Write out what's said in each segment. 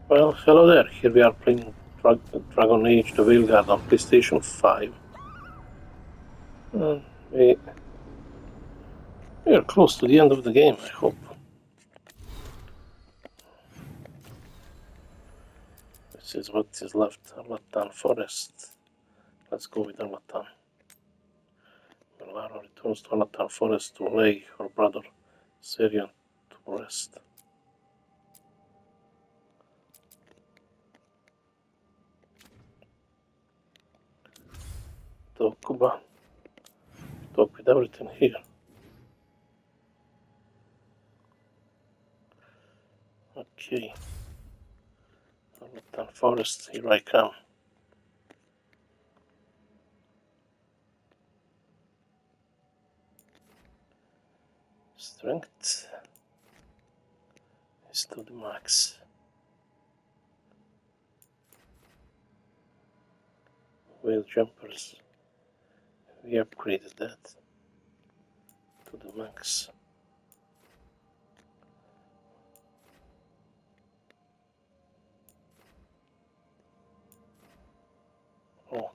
Well, hello there. Here we are playing Dragon Age the Veilguard on PlayStation 5. We are close to the end of the game, I hope. This is what is left. Arlatan Forest. Let's go with Arlatan. Lara returns to Arlatan Forest to lay her brother Syrian to rest. Tokuba. Talk with everything here. Okay. Arlatan Forest, here I come. Strength is to the max. Whale jumpers. We upgraded that to the max. Oh,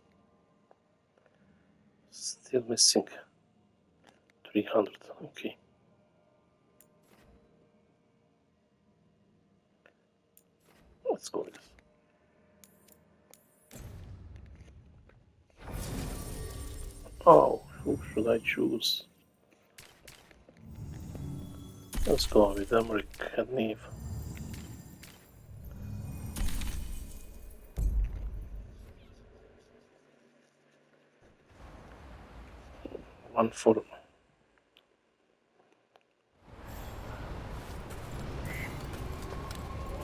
still missing 300. Okay. Let's go with this. Oh, who should I choose? Let's go with Emmerich and Neve. One for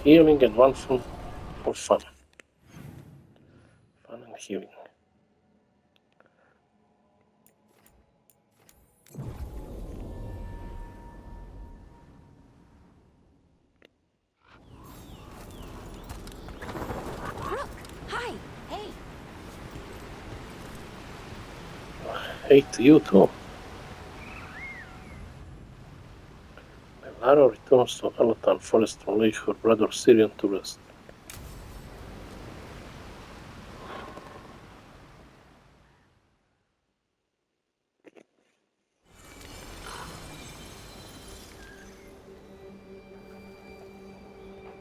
healing and one for fun. Fun and healing. Hate you too. Lara returns to Arlatan Forest to lay her brother Syrian to rest.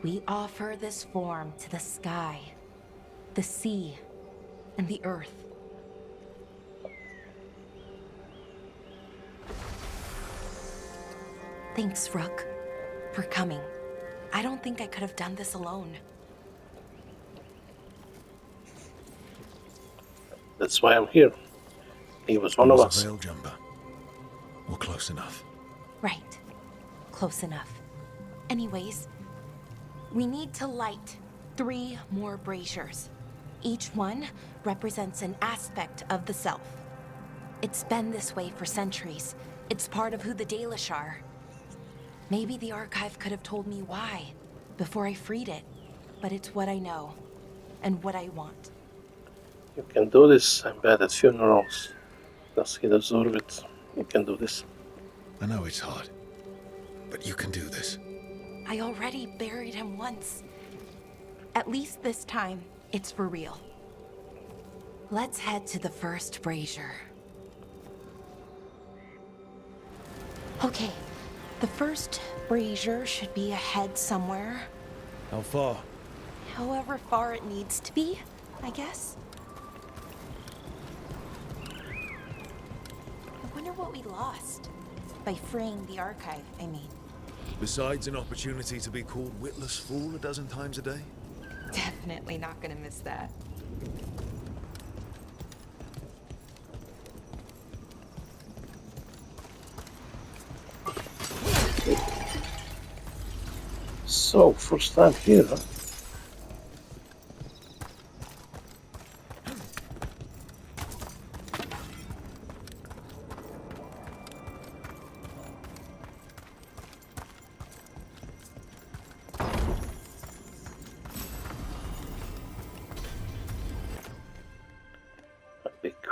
We offer this form to the sky, the sea, and the earth. Thanks, Rook, for coming. I don't think I could have done this alone. That's why I'm here. He was one of us. A veil jumper. Or close enough. Right. Close enough. Anyways, we need to light 3 more braziers. Each one represents an aspect of the self. It's been this way for centuries. It's part of who the Dalish are. Maybe the archive could have told me why before I freed it, but it's what I know and what I want. You can do this. I'm bad at funerals. Does he deserve it? You can do this. I know it's hard, but you can do this. I already buried him once. At least this time, it's for real. Let's head to the first brazier. Okay, the first brazier should be ahead somewhere. How far? However far it needs to be, I guess. I wonder what we lost by freeing the archive, I mean. Besides an opportunity to be called witless fool a dozen times a day? Definitely not gonna miss that. So, first time here, huh?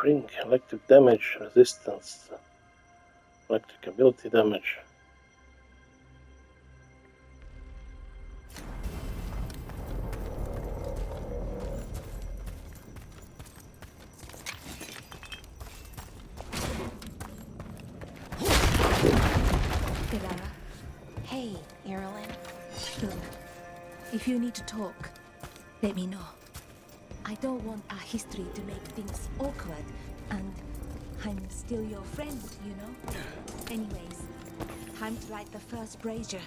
Ring, electric damage, resistance, electric ability damage. If you need to talk, let me know. I don't want our history to make things awkward, and I'm still your friend, you know? Anyways, time to light the first brazier.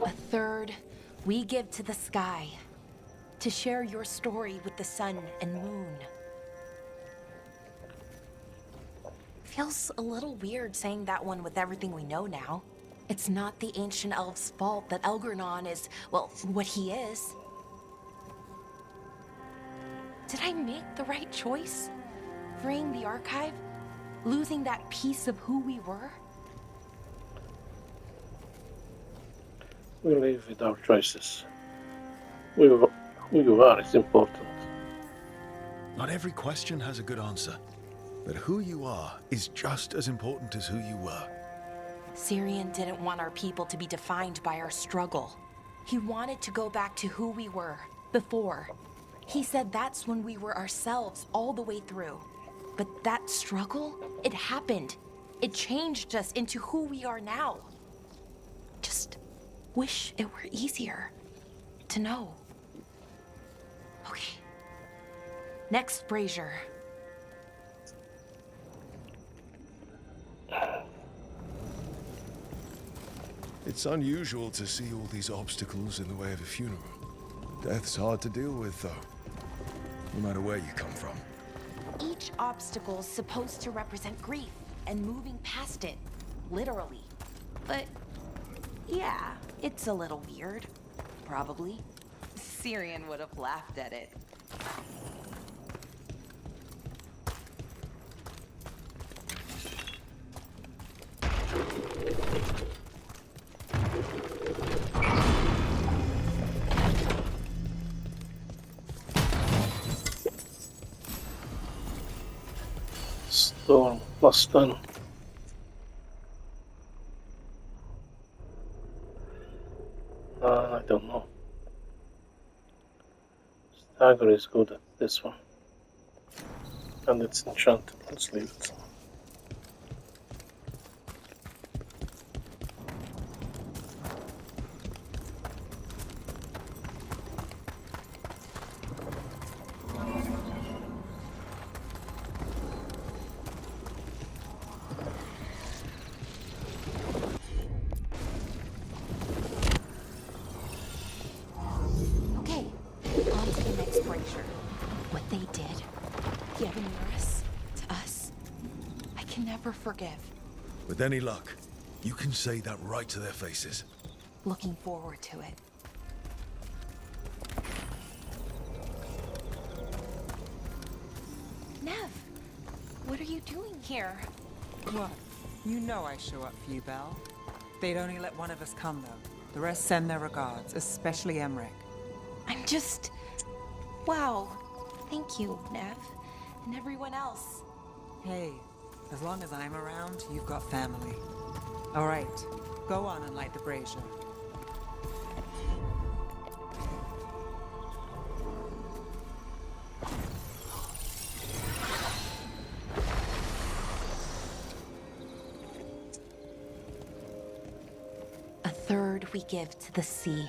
A third we give to the sky, to share your story with the sun and moon. Feels a little weird saying that one with everything we know now. It's not the ancient elves' fault that Elgernon is, well, what he is. Did I make the right choice? Freeing the archive? Losing that piece of who we were? We live with our choices. Who you are is important. Not every question has a good answer, but who you are is just as important as who you were. Syrian didn't want our people to be defined by our struggle. He wanted to go back to who we were before. He said that's when we were ourselves all the way through. But that struggle, it happened. It changed us into who we are now. Just wish it were easier to know. Okay. Next brazier. It's unusual to see all these obstacles in the way of a funeral. Death's hard to deal with, though, no matter where you come from. Each obstacle's supposed to represent grief and moving past it, literally. But yeah, it's a little weird, probably. Syrian would have laughed at it. Storm plus 10. I don't know. Stagger is good at this one. And it's enchanted. Let's leave it. Okay, on to the next brazier. What they did, giving Eurus to us, I can never forgive. With any luck, you can say that right to their faces. Looking forward to it. Nev, what are you doing here? What? You know I show up for you, Belle. They'd only let one of us come, though. The rest send their regards, especially Emmerich. I'm just... Wow. Thank you, Nev. And everyone else. Hey, as long as I'm around, you've got family. All right, go on and light the brazier. A third we give to the sea,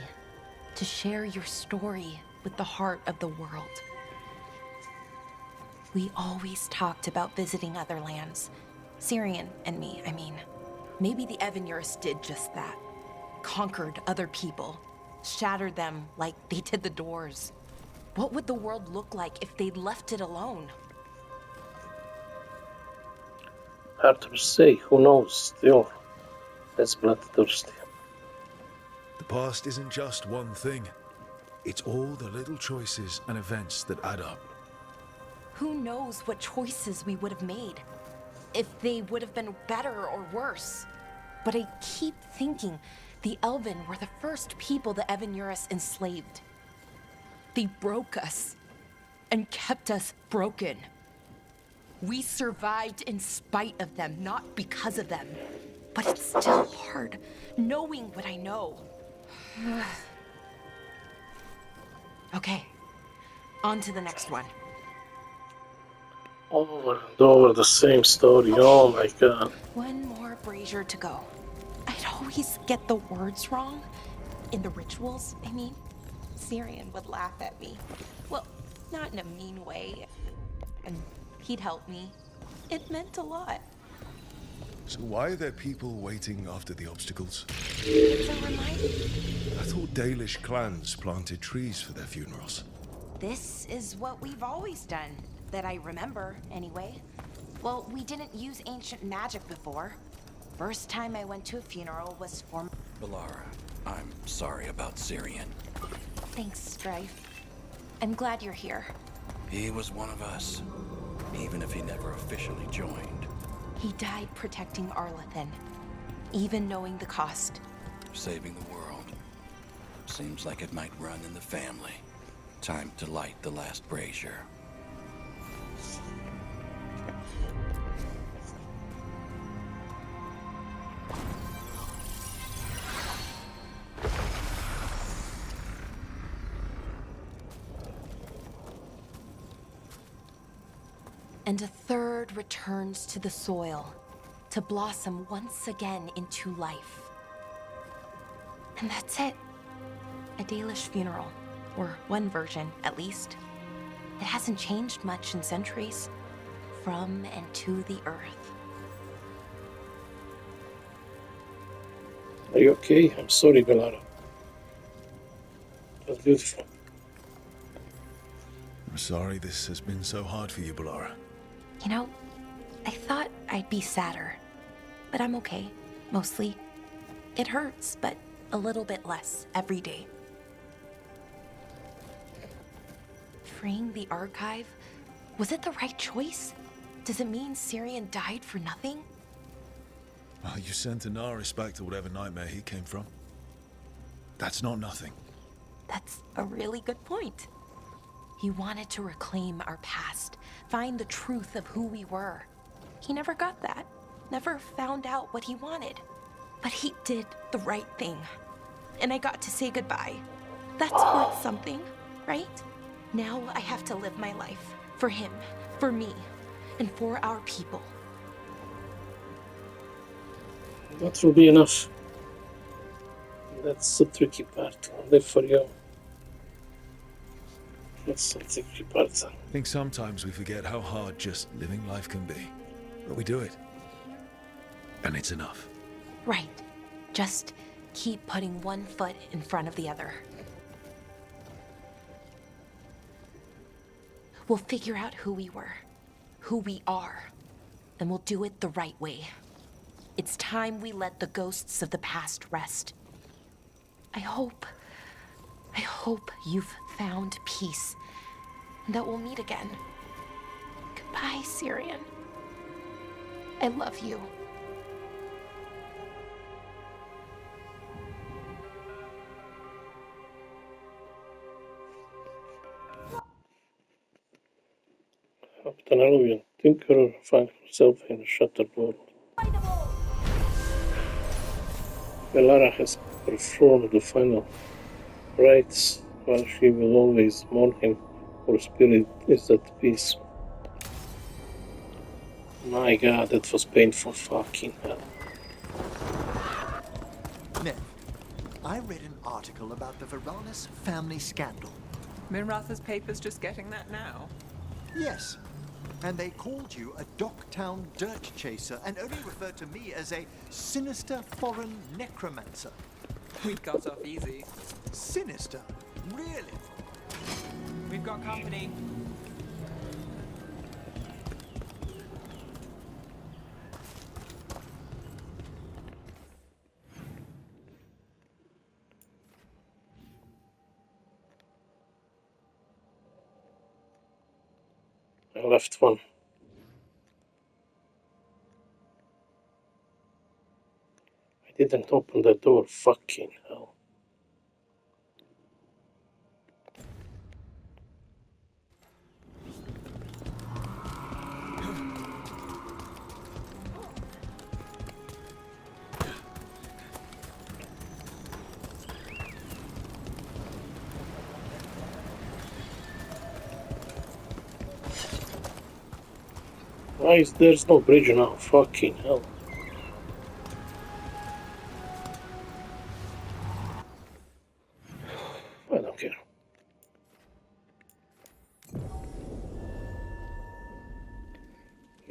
to share your story with the heart of the world. We always talked about visiting other lands. Syrian and me, I mean. Maybe the Evanurus did just that. Conquered other people. Shattered them like they did the doors. What would the world look like if they'd left it alone? Hard to say, who knows, still. That's bloodthirsty. The past isn't just one thing. It's all the little choices and events that add up. Who knows what choices we would have made? If they would have been better or worse. But I keep thinking the Elven were the first people the Evanurus enslaved. They broke us. and kept us broken. We survived in spite of them, not because of them. But it's still hard, knowing what I know. Okay, on to the next one. Over and over the same story. Oh my god. One more brazier to go. I'd always get the words wrong. In the rituals, I mean. Syrian would laugh at me. Well, not in a mean way. And he'd help me. It meant a lot. So why are there people waiting after the obstacles? It's a reminder. I thought Dalish clans planted trees for their funerals. This is what we've always done. That I remember, anyway. Well, we didn't use ancient magic before. First time I went to a funeral was for... Balara, I'm sorry about Syrian. Thanks, Strife. I'm glad you're here. He was one of us, even if he never officially joined. He died protecting Arlathan, even knowing the cost. Saving the world. Seems like it might run in the family. Time to light the last brazier. And a third returns to the soil, to blossom once again into life. And that's it. A Dalish funeral, or one version, at least. It hasn't changed much in centuries, from and to the earth. Are you okay? I'm sorry, Balara. It was beautiful. I'm sorry this has been so hard for you, Balara. You know, I thought I'd be sadder, but I'm okay, mostly. It hurts, but a little bit less every day. Freeing the archive, was it the right choice? Does it mean Syrian died for nothing? Well, you sent Anaris back to whatever nightmare he came from. That's not nothing. That's a really good point. He wanted to reclaim our past, find the truth of who we were. He never got that, never found out what he wanted. But he did the right thing. And I got to say goodbye. That's worth something, right? Now I have to live my life. For him, for me, and for our people. That will be enough. That's the tricky part. I'll live for you. That's the tricky part. I think sometimes we forget how hard just living life can be. But we do it. And it's enough. Right. Just keep putting one foot in front of the other. We'll figure out who we were, who we are, and we'll do it the right way. It's time we let the ghosts of the past rest. I hope you've found peace, and that we'll meet again. Goodbye, Syrian. I love you. Captain Albion, Tinkerer finds herself in a shattered world. Balara has performed the final rites, while she will always mourn him. Her spirit is at peace. My god, that was painful fucking hell. Nev, I read an article about the Varanus family scandal. Minratha's paper's just getting that now. Yes, and they called you a Docktown dirt chaser and only referred to me as a sinister foreign necromancer. We got off easy. Sinister? Really? We've got company. I left one. I didn't open the door, fucking hell. Why is there's no bridge now? Fucking hell. I don't care.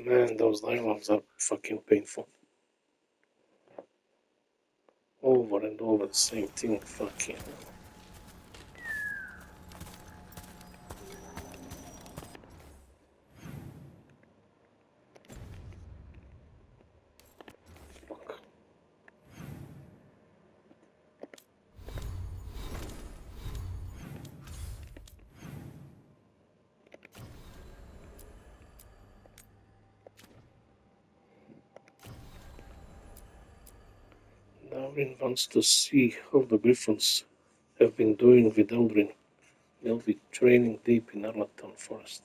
Man, those dialogues are fucking painful. Over and over the same thing, fucking hell. Fuck. Darwin wants to see how the Griffins have been doing with Eldrin. They'll be training deep in Arlington Forest.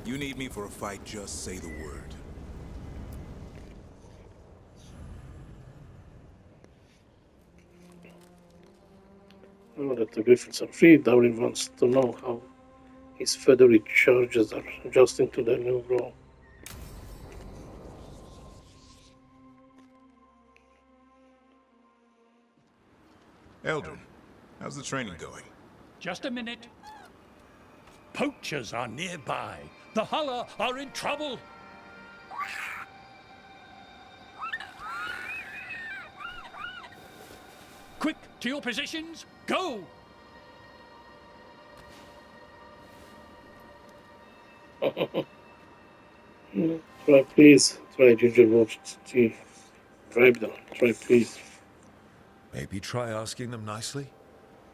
You need me for a fight, just say the word. Now that the Griffins are free, Darwin wants to know how his feathery charges are adjusting to their new role. Eldrin, how's the training going? Just a minute. Poachers are nearby. The Hulla are in trouble. Quick, to your positions. Go! Try please. Try Ginger Wolf's tea. Bribe them. Try please. Maybe try asking them nicely?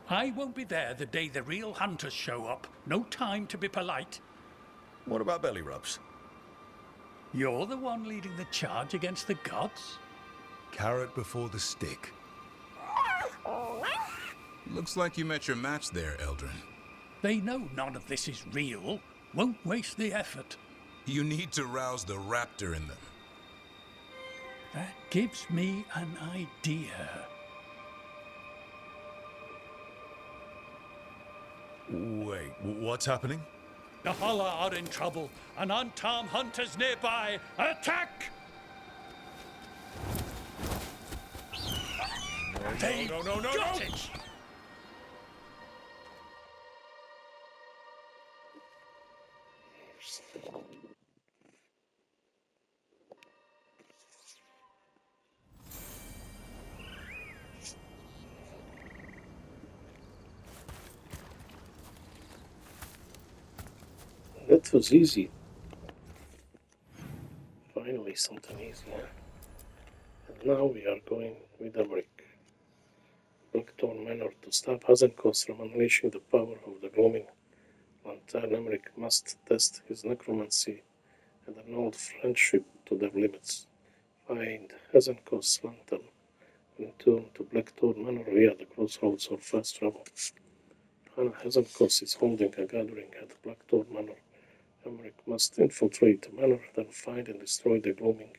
I won't be there the day the real hunters show up. No time to be polite. What about belly rubs? You're the one leading the charge against the gods? Carrot before the stick. Looks like you met your match there, Eldrin. They know none of this is real. Won't waste the effort. You need to rouse the raptor in them. That gives me an idea. Wait, what's happening? The Hulla are in trouble. An unarmed hunters nearby. Attack! They got it! That was easy. Finally, something easy. And now we are going with Emmerich. Blackthorn Manor to stop Hazenkos from unleashing the power of the gloaming lantern. Emmerich must test his necromancy and an old friendship to their limits. Find Hazenkos' lantern and return to Blackthorn Manor via the crossroads or fast travel. Hannah Hazenkos is holding a gathering at Blackthorn Manor. Emmerich must infiltrate the manor, then find and destroy the gloaming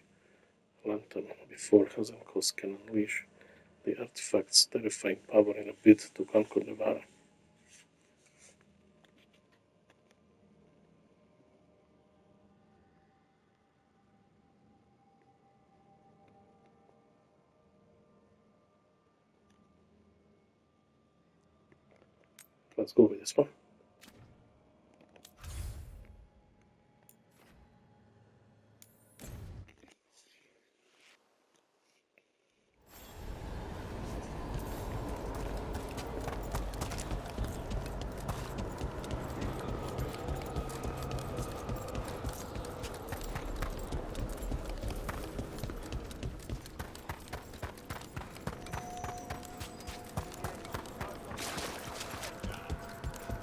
lantern before Hazenkos can unleash the artifact's terrifying power in a bid to conquer Nevada. Let's go with this one.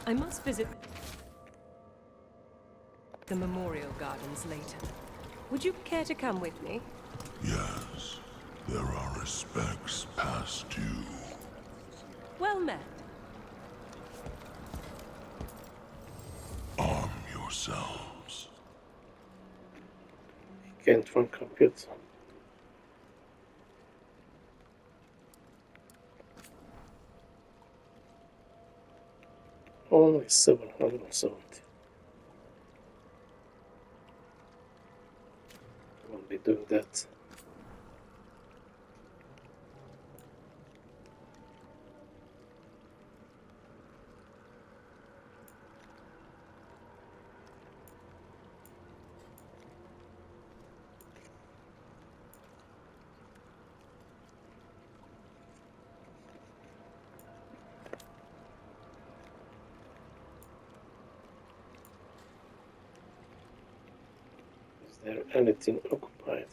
I must visit the memorial gardens later. Would you care to come with me? Yes, there are respects past due. Well met. yourselves. Can't run computer. Only 770. Won't be doing that. Is there anything occupied?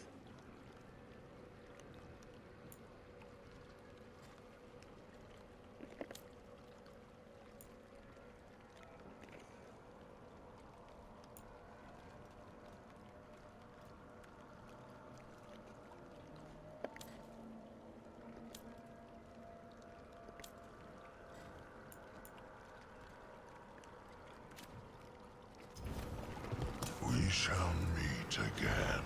We shall meet again.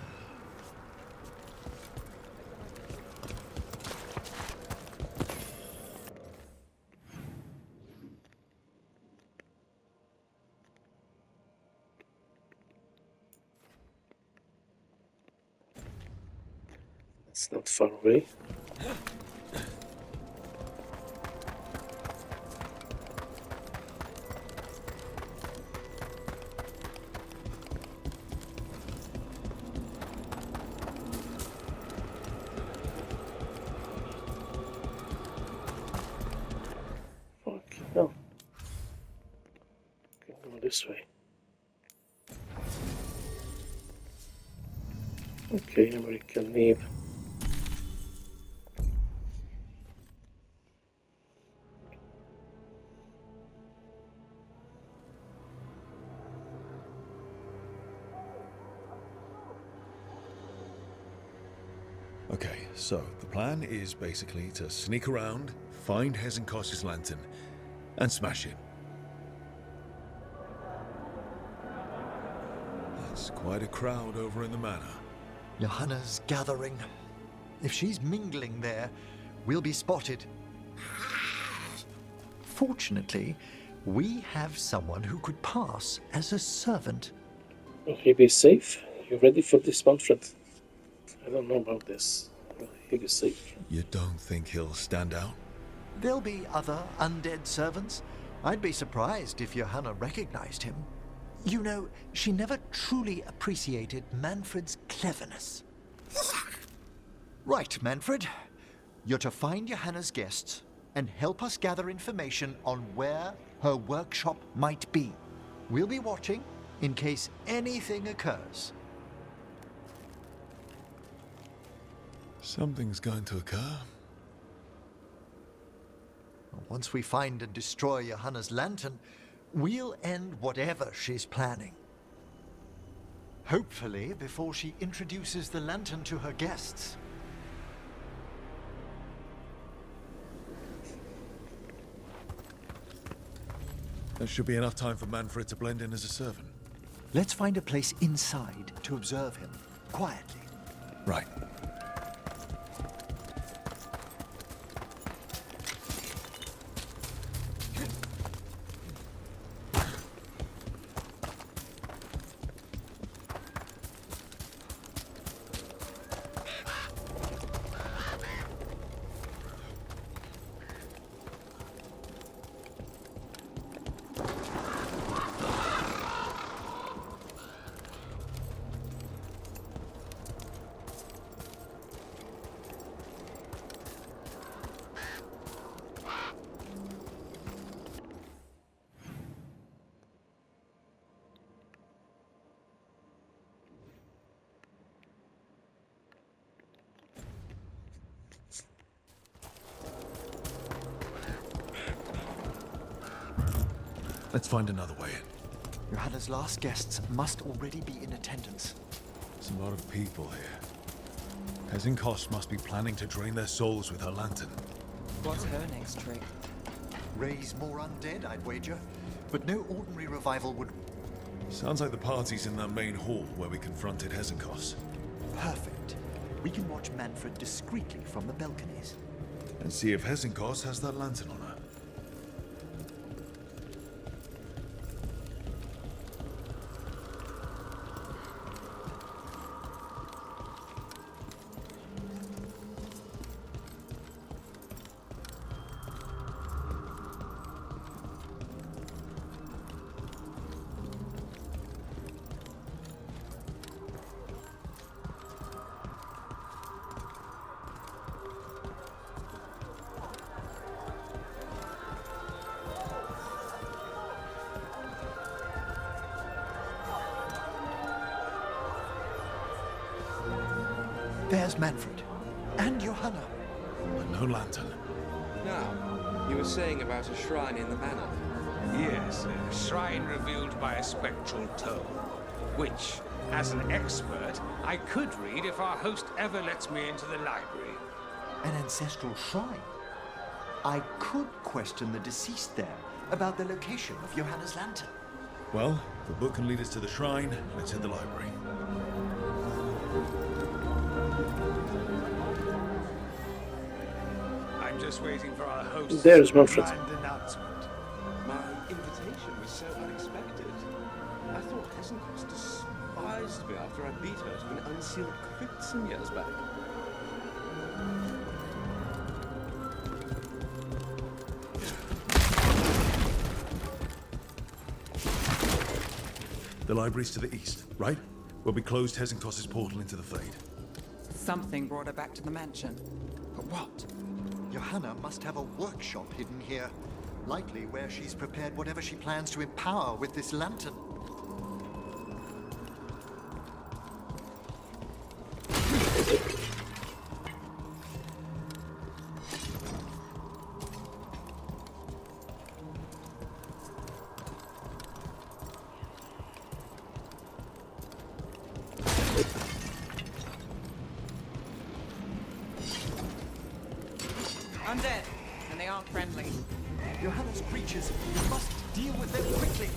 It's not far away. Fuck, no. Can go this way. Okay, American leave. Okay, so the plan is basically to sneak around, find Hezenkos's lantern, and smash it. There's quite a crowd over in the manor. Johanna's gathering. If she's mingling there, we'll be spotted. Fortunately, we have someone who could pass as a servant. Will he be safe? You ready for this, Manfred? I don't know about this. Will he be safe? You don't think he'll stand out? There'll be other undead servants. I'd be surprised if Johanna recognized him. You know, she never truly appreciated Manfred's cleverness. Right, Manfred. You're to find Johanna's guests and help us gather information on where her workshop might be. We'll be watching in case anything occurs. Something's going to occur. Once we find and destroy Johanna's lantern, we'll end whatever she's planning. Hopefully before she introduces the lantern to her guests. There should be enough time for Manfred to blend in as a servant. Let's find a place inside to observe him, quietly. Right. Let's find another way in. Johanna's last guests must already be in attendance. There's a lot of people here. Hezenkos must be planning to drain their souls with her lantern. What's her next trick? Raise more undead, I'd wager. But no ordinary revival would... Sounds like the party's in that main hall where we confronted Hezenkos. Perfect. We can watch Manfred discreetly from the balconies. And see if Hezenkos has that lantern on her. There's Manfred. And Johanna. But no lantern. Now, you were saying about a shrine in the manor. Yes, a shrine revealed by a spectral tome, which, as an expert, I could read if our host ever lets me into the library. An ancestral shrine? I could question the deceased there about the location of Johanna's lantern. Well, the book can lead us to the shrine. Let's hit the library. I'm just waiting for our host. There's Manfred. Announcement. My invitation was so unexpected. I thought Hezenkos despised me after I beat her to an unsealed crypt some years back. The library's to the east, right? Where we closed Hezenkos' portal into the Fade. Something brought her back to the mansion. But what? Johanna must have a workshop hidden here. Likely where she's prepared whatever she plans to empower with this lantern. Undead, and they aren't friendly. Johanna's creatures, we must deal with them quickly.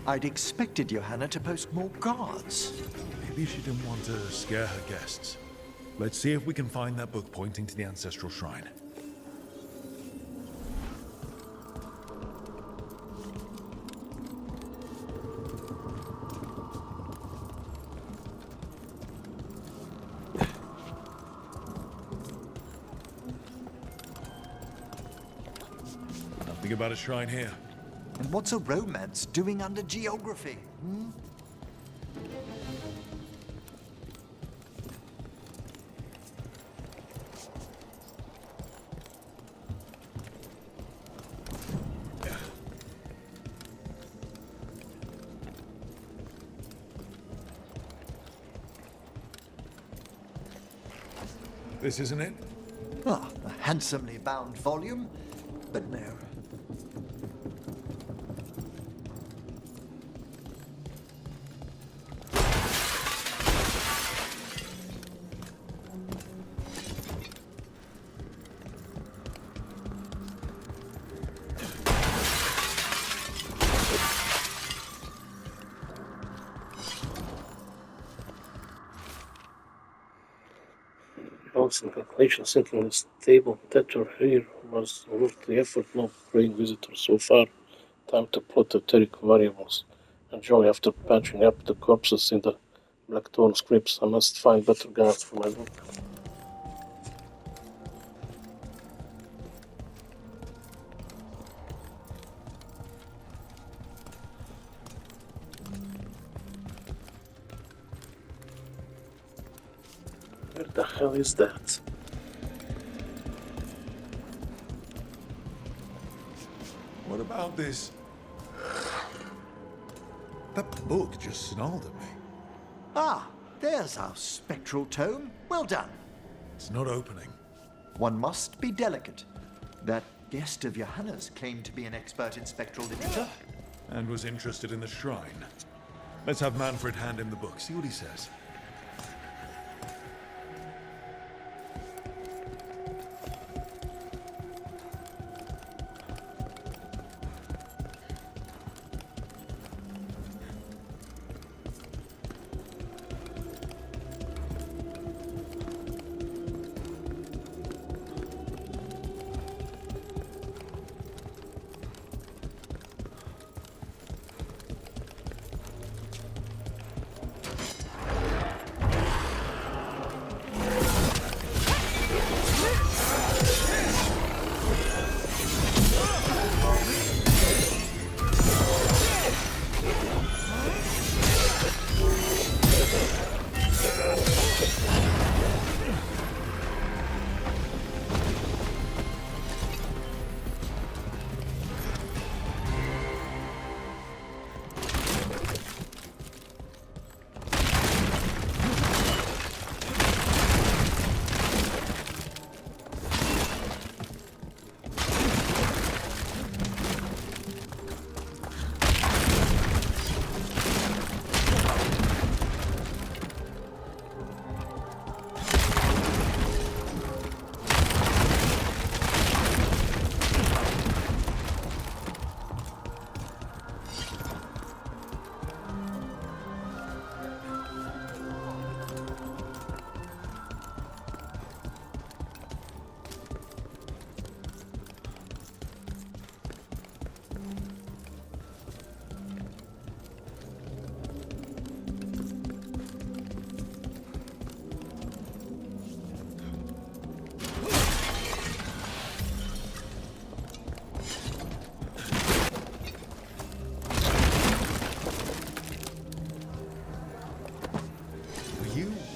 I'd expected Johanna to post more guards. Maybe she didn't want to scare her guests. Let's see if we can find that book pointing to the ancestral shrine. Nothing about a shrine here. And what's a romance doing under geography? Hmm? This isn't it? Ah, a handsomely bound volume, but no. Also, in calculation, thinking this table tether here was worth the effort of praying visitors so far. Time to plot the Terric variables. Enjoy after patching up the corpses in the Blackthorn scripts. I must find better guards for my book. Where the hell is that? What about this? That book just snarled at me. Ah, there's our spectral tome. Well done. It's not opening. One must be delicate. That guest of Johanna's claimed to be an expert in spectral literature. And was interested in the shrine. Let's have Manfred hand him the book, see what he says.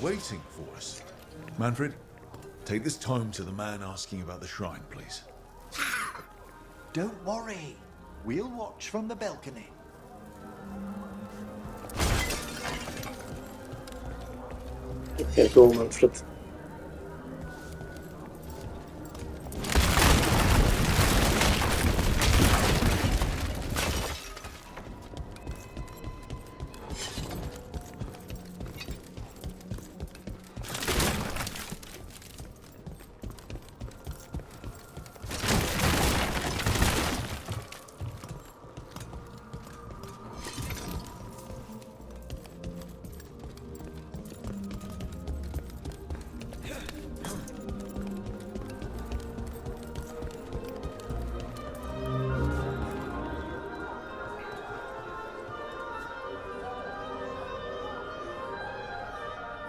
Waiting for us. Manfred, take this tome to the man asking about the shrine, please. Don't worry. We'll watch from the balcony. Okay, go, Manfred.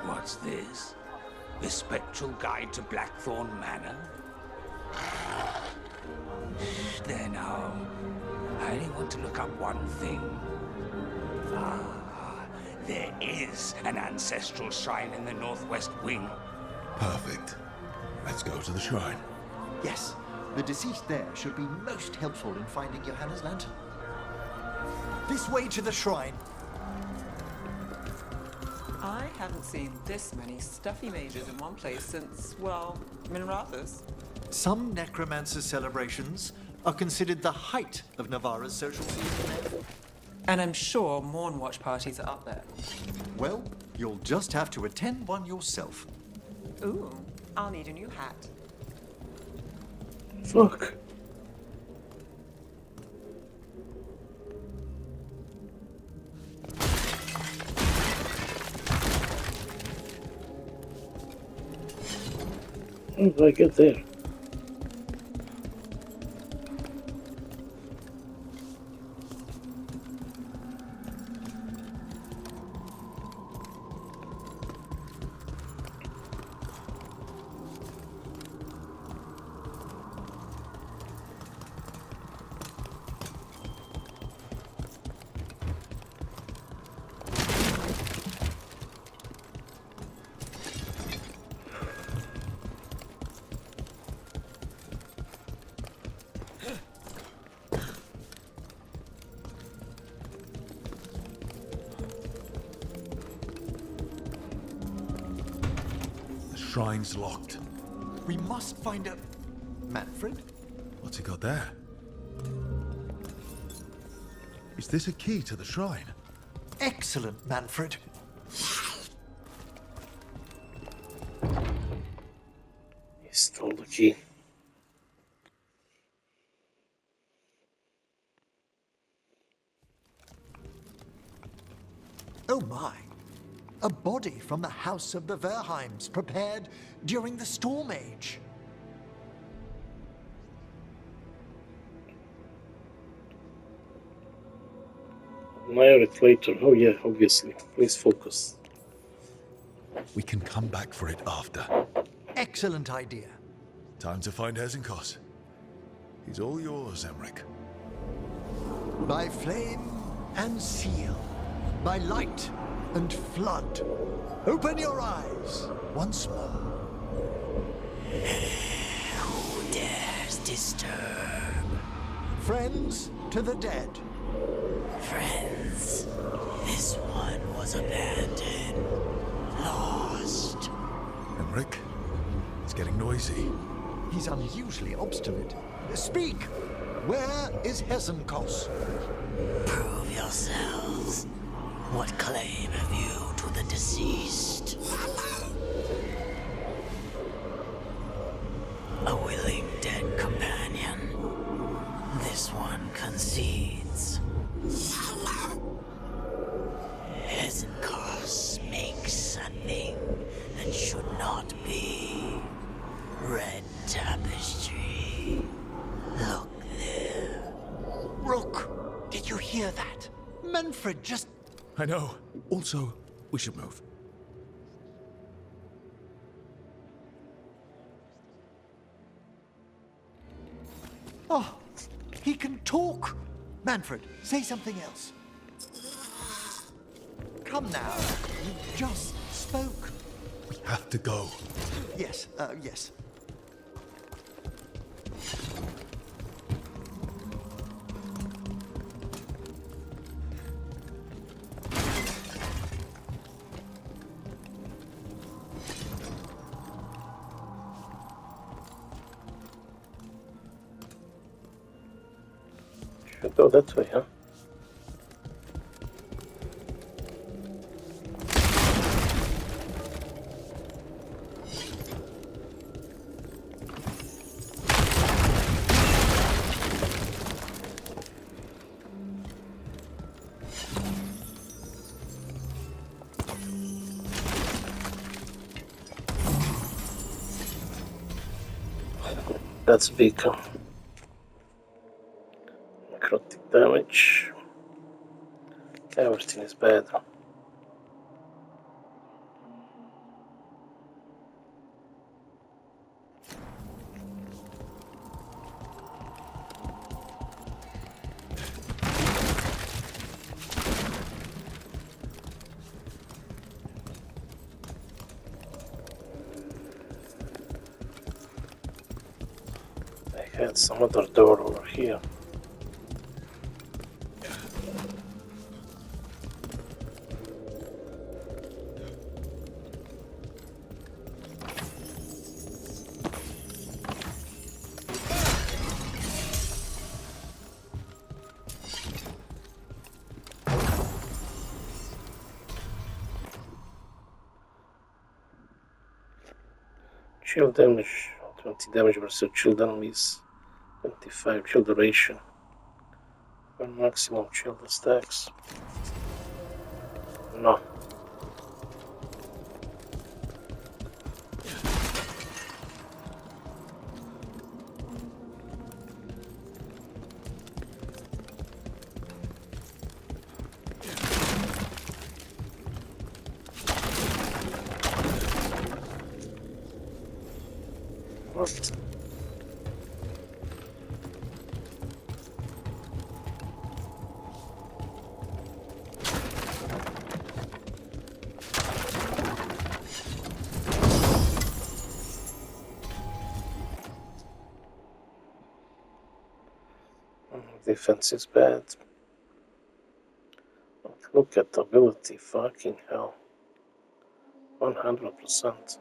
What's this? The Spectral Guide to Blackthorn Manor? Shh, there now. I only want to look up one thing. Ah, there is an ancestral shrine in the northwest wing. Perfect. Let's go to the shrine. Yes, the deceased there should be most helpful in finding Johanna's lantern. This way to the shrine. I haven't seen this many stuffy mages in one place since, well, Minrathous. Some necromancer celebrations are considered the height of Navarra's social season. And I'm sure Morn Watch parties are up there. Well, you'll just have to attend one yourself. Ooh, I'll need a new hat. Fuck. How did I get there? Shrine's locked. We must find a... Manfred? What's he got there? Is this a key to the shrine? Excellent, Manfred. He stole the key. Oh my. A body from the house of the Verheims, prepared during the Storm Age. Admire it later. Oh yeah, obviously. Please focus. We can come back for it after. Excellent idea. Time to find Hezenkos. He's all yours, Emmerich. By flame and seal, by light and flood, open your eyes once more. Who dares disturb? Friends to the dead. Friends, this one was abandoned, lost. Emmerich, it's getting noisy. He's unusually obstinate. Speak! Where is Hezenkos? Prove yourselves. What claim have you to the deceased? A willing dead companion. This one concedes. Hezenkos makes a thing that should not be. Red tapestry. Look there. Rook, did you hear that? Manfred just... I know. Also, we should move. Oh, he can talk. Manfred, say something else. Come now. You just spoke. We have to go. Yes, yes. Should go that way, huh? That's big. Necrotic damage. Everything is bad. I had some other door over here. Shield damage 20 damage versus shield enemies, 25 shield duration, 1 maximum shield stacks. No. What? Defense is bad. Look at the ability, fucking hell. 100%.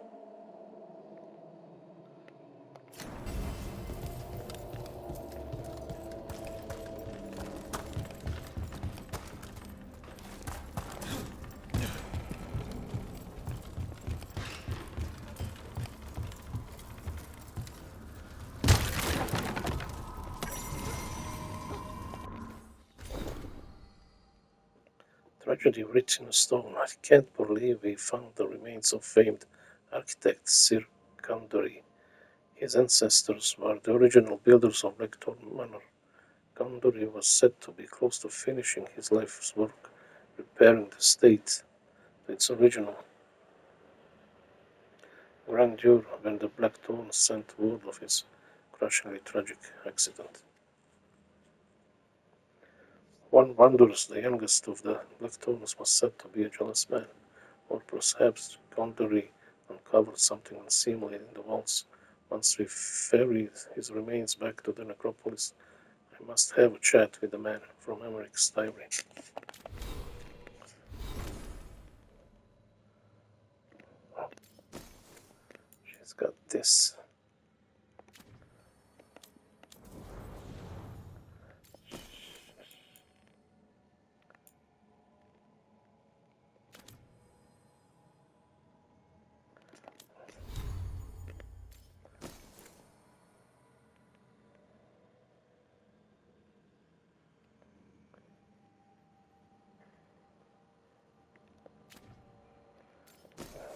Tragedy written in stone. I can't believe we found the remains of famed architect Sir Gundry. His ancestors were the original builders of Blackthorn Manor. Gundry was said to be close to finishing his life's work, repairing the estate to its original grandeur when the Blackthorn sent word of his crushingly tragic accident. One wonders the youngest of the Blackthorns was said to be a jealous man, or perhaps Gundry uncovered something unseemly in the walls. Once we ferried his remains back to the necropolis, I must have a chat with the man from Emmerich's diary. She's got this.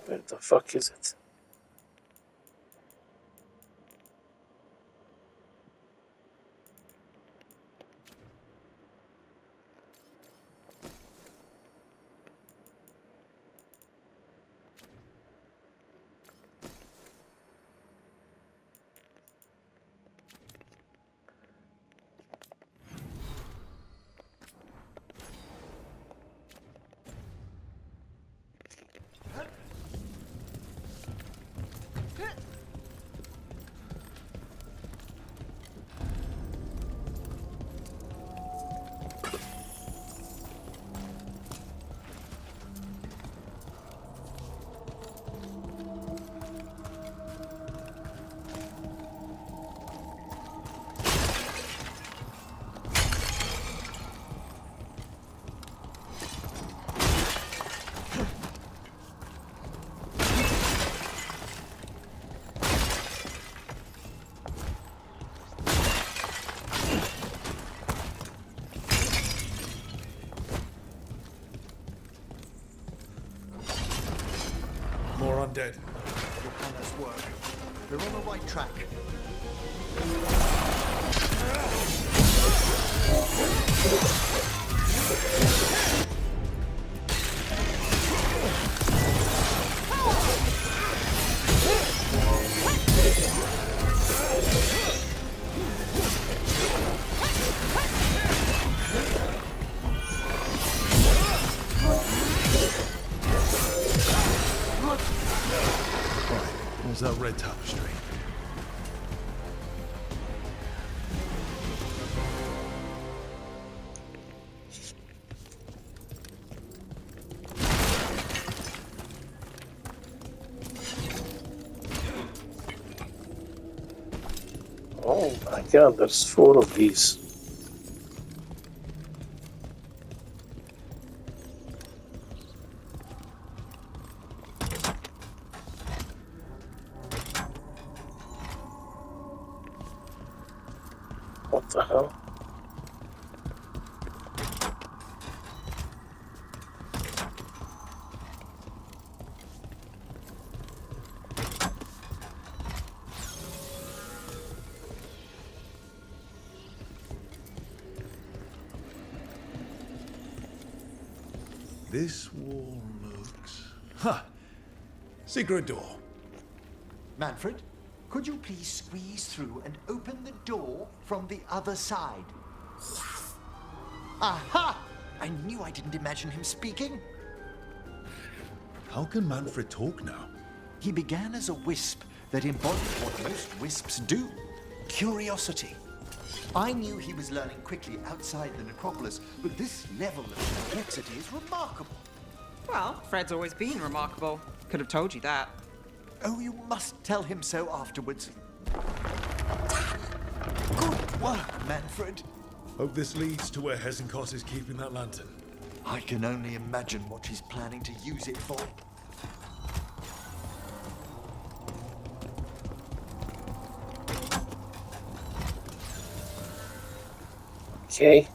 Where the fuck is it? More undead. Johanna's work. We're on the right track. There's that red tapestry. Oh my god, there's 4 of these. What the hell? This wall looks... Ha! Secret door. Manfred, could you please squeeze through and open the door from the other side? Aha! I knew I didn't imagine him speaking. How can Manfred talk now? He began as a wisp that embodied what most wisps do, curiosity. I knew he was learning quickly outside the necropolis, but this level of complexity is remarkable. Well, Fred's always been remarkable. Could have told you that. Oh, you must tell him so afterwards. Good work, Manfred. Hope this leads to where Hesenkos is keeping that lantern. I can only imagine what he's planning to use it for. Okay.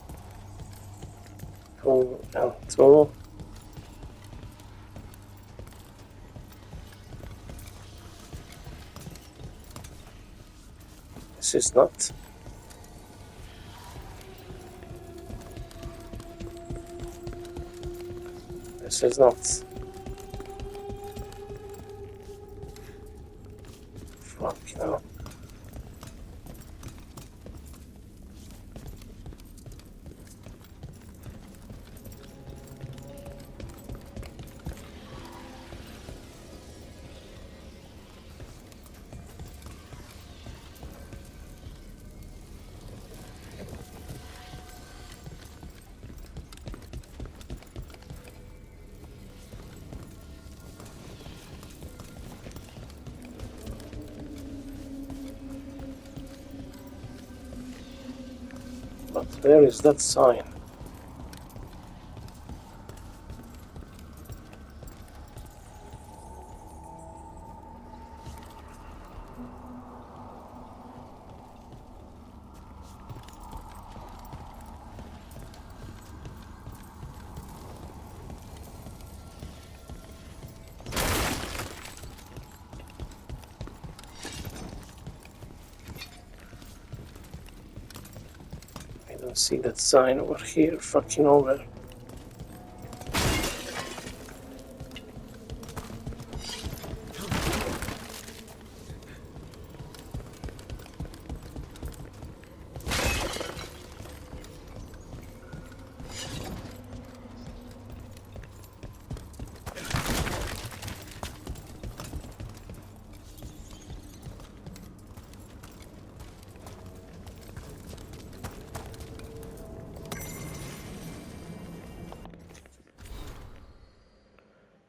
Cool. L2. This is not. This is not. Fuck no. But where is that sign? I don't see that sign over here, fucking over.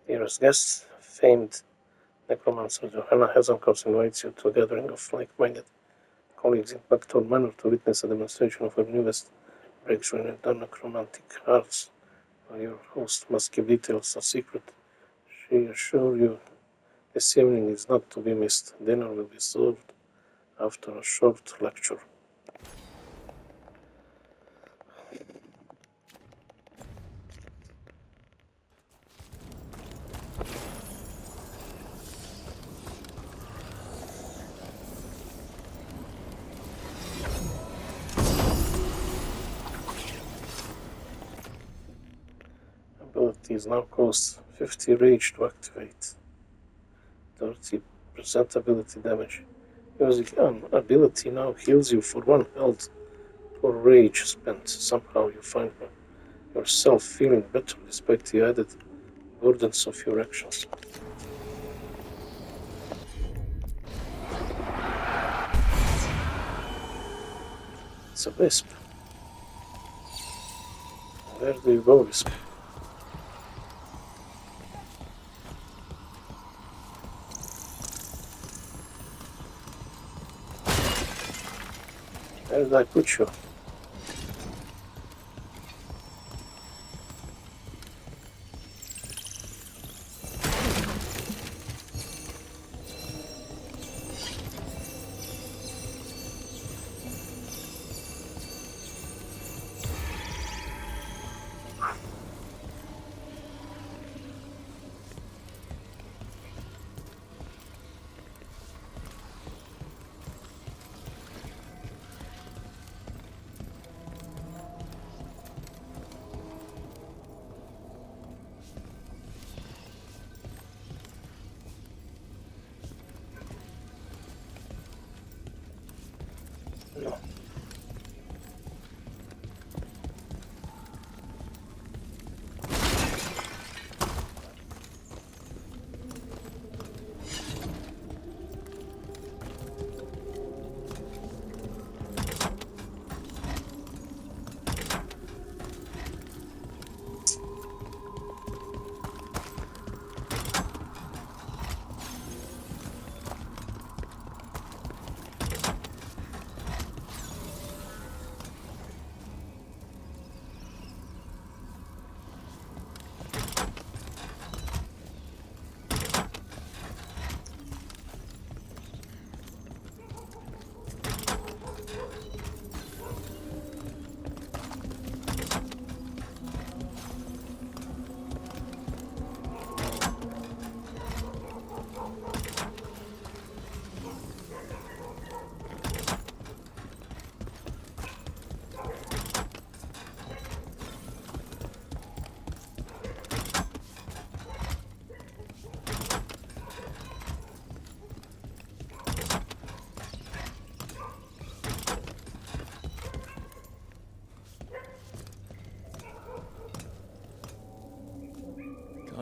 Dearest guests, famed necromancer Johanna Hesenkos invites you to a gathering of like-minded colleagues in Blackthorn Manor to witness a demonstration of her newest breakthrough in her necromantic arts. While your host must keep details a secret, she assures you this evening is not to be missed. Dinner will be served after a short lecture. Abilities now cost 50 rage to activate. 30% ability damage. Using an ability now heals you for 1 health for rage spent. Somehow you find yourself feeling better despite the added burdens of your actions. It's a wisp. Where do you go, wisp? Where did I put you?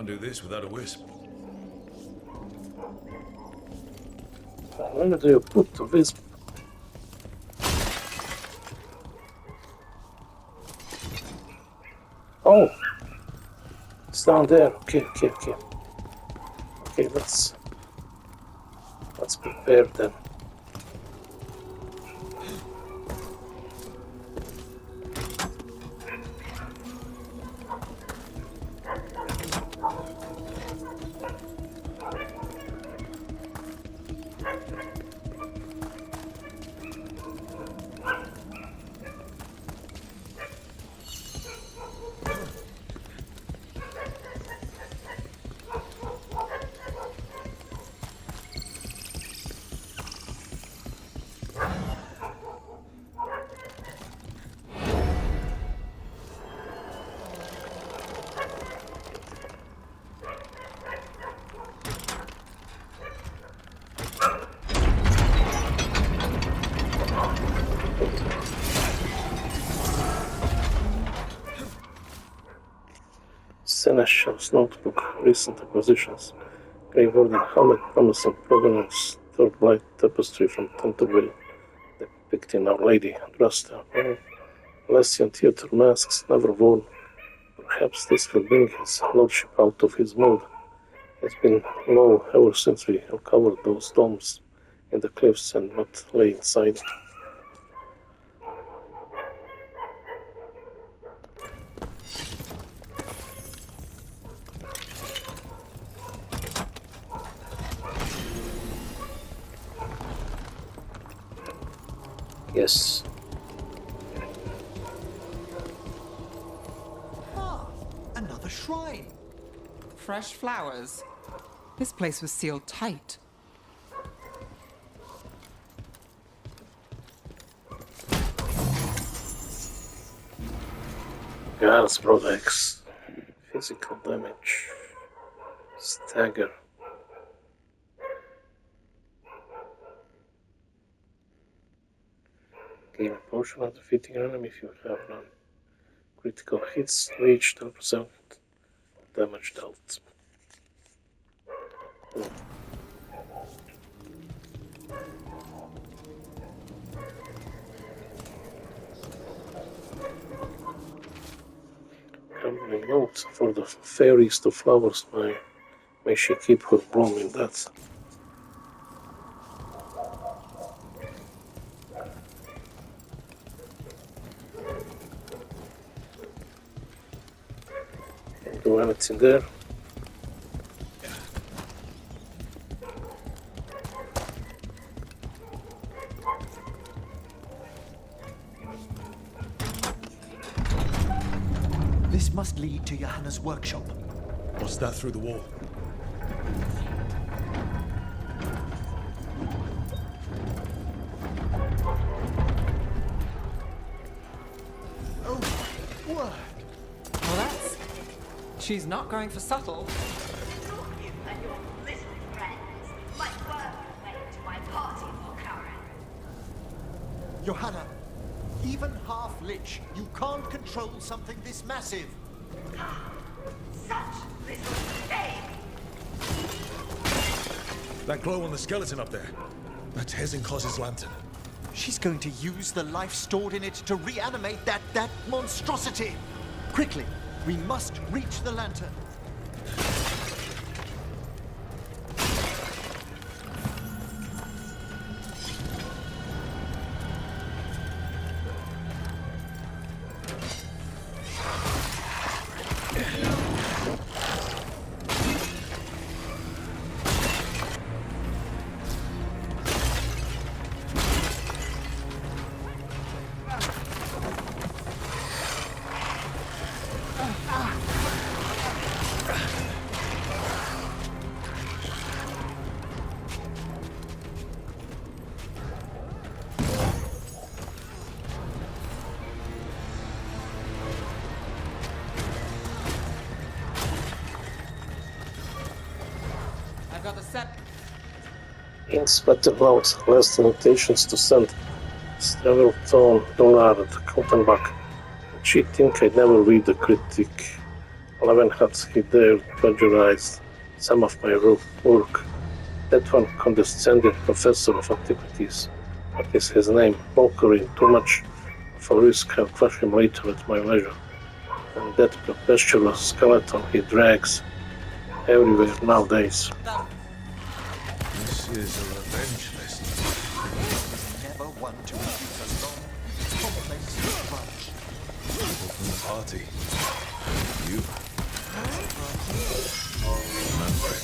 Can't do this without a wisp. Where do you put the wisp? Oh! It's down there. Okay. Okay, let's prepare then. Seneschal's notebook, recent acquisitions. Veilguard helmet, promising provenance, third light tapestry from Canterbury, depicting Our Lady, dressed Lessian theatre masks never worn. Perhaps this will bring his lordship out of his mood. It's been low ever since we uncovered those domes in the cliffs and what lay inside. Yes. Ah, another shrine. Fresh flowers. This place was sealed tight. Guards products. Physical damage. Stagger. Gain a portion of defeating an enemy if you have none. Critical hits reach 10% damage dealt. Humbling note for the fairest of flowers, may she keep her bloom in that. Do anything there? This must lead to Johanna's workshop. What's that through the wall? Oh, my word! Well, that's... She's not going for subtle. You and your little friends might work your way to my party for Karen. Johanna, even half-lich, you can't control something this massive. Such little shame! That glow on the skeleton up there. That's Hezekiah's lantern. She's going to use the life stored in it to reanimate that monstrosity. Quickly, we must reach the lantern. I've got the set. Inspector notes, last annotations to send. Straverton, Dollard, Kaltenbach. She think I'd never read the critic Levenhats he dared plagiarize some of my work. That one condescending professor of antiquities, what is his name, Volkerine, too much of a risk, I'll crush him later at my leisure. And that preposterous skeleton he drags everywhere nowadays. This is a revenge list. Never one to refuse a long, complex grudge. People from the party. You. Manfred.